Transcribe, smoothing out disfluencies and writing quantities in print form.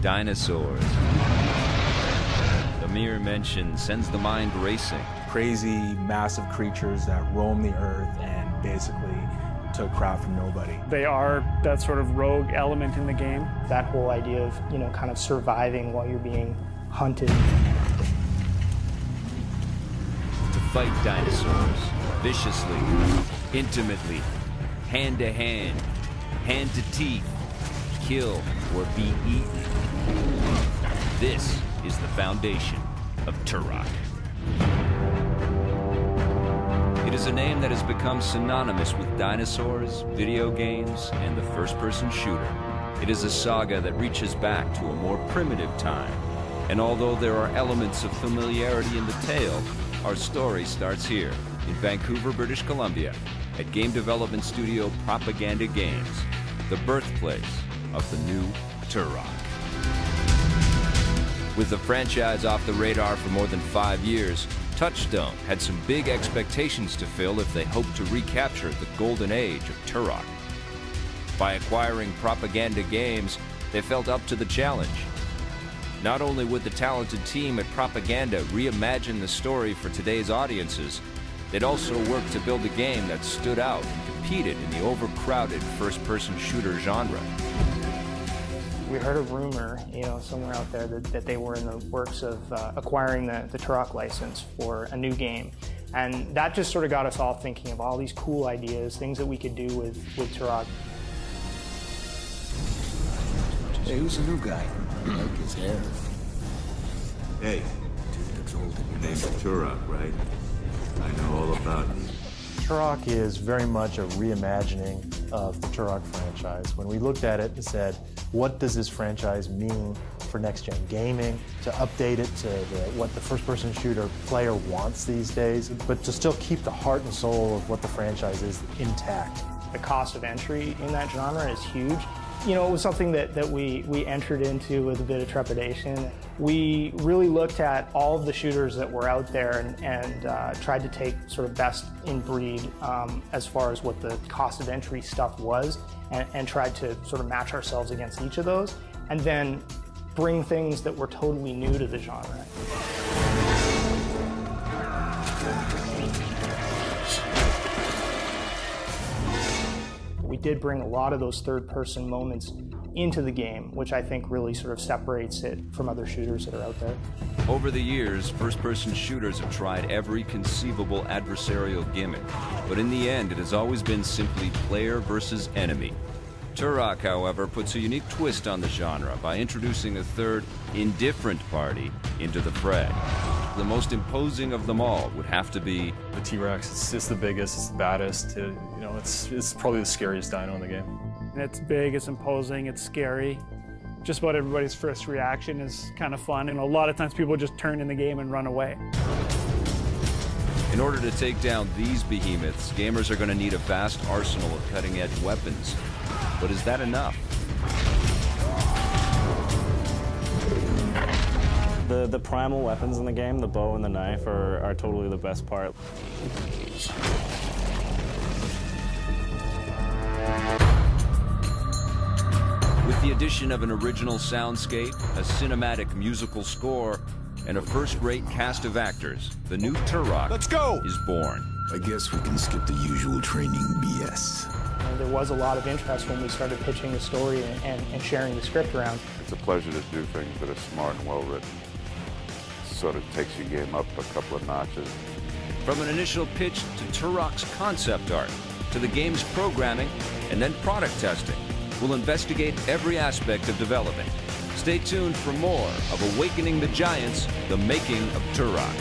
dinosaurs. The mere mention sends the mind racing. Crazy, massive creatures that roam the earth and basically took crap from nobody. They are that sort of rogue element in the game. That whole idea of, kind of surviving while you're being hunted. To fight dinosaurs viciously, intimately, hand to hand, hand to teeth, kill or be eaten. This is the foundation of Turok. It is a name that has become synonymous with dinosaurs, video games, and the first-person shooter. It is a saga that reaches back to a more primitive time. And although there are elements of familiarity in the tale, our story starts here in Vancouver, British Columbia, at game development studio Propaganda Games, the birthplace of the new Turok. With the franchise off the radar for more than 5 years, Touchstone had some big expectations to fill if they hoped to recapture the golden age of Turok. By acquiring Propaganda Games, they felt up to the challenge. Not only would the talented team at Propaganda reimagine the story for today's audiences, they'd also work to build a game that stood out and competed in the overcrowded first-person shooter genre. We heard a rumor, somewhere out there that they were in the works of acquiring the Turok license for a new game. And that just sort of got us all thinking of all these cool ideas, things that we could do with Turok. Hey, who's the new guy? I like his hair. Hey, Looks old. your name's Turok, right? I know all about you. Turok is very much a reimagining of the Turok franchise. When we looked at it and said, what does this franchise mean for next-gen gaming, to update it to what the first-person shooter player wants these days, but to still keep the heart and soul of what the franchise is intact. The cost of entry in that genre is huge. It was something that we entered into with a bit of trepidation. We really looked at all of the shooters that were out there and tried to take sort of best in breed as far as what the cost of entry stuff was, and tried to sort of match ourselves against each of those, and then bring things that were totally new to the genre. We did bring a lot of those third-person moments into the game, which I think really sort of separates it from other shooters that are out there. Over the years, first-person shooters have tried every conceivable adversarial gimmick, but in the end, it has always been simply player versus enemy. Turok, however, puts a unique twist on the genre by introducing a third, indifferent party into the fray. The most imposing of them all would have to be The T-Rex, it's the biggest, it's the baddest, it's probably the scariest dino in the game. And it's big, it's imposing, it's scary. Just about everybody's first reaction is kind of fun, and a lot of times people just turn in the game and run away. In order to take down these behemoths, gamers are going to need a vast arsenal of cutting-edge weapons. But is that enough? The primal weapons in the game, the bow and the knife, are totally the best part. With the addition of an original soundscape, a cinematic musical score, and a first-rate cast of actors, the new Turok is born. I guess we can skip the usual training BS. There was a lot of interest when we started pitching the story and sharing the script around. It's a pleasure to do things that are smart and well-written. Sort of takes your game up a couple of notches. From an initial pitch to Turok's concept art, to the game's programming, and then product testing, we'll investigate every aspect of development. Stay tuned for more of Awakening the Giants, the making of Turok.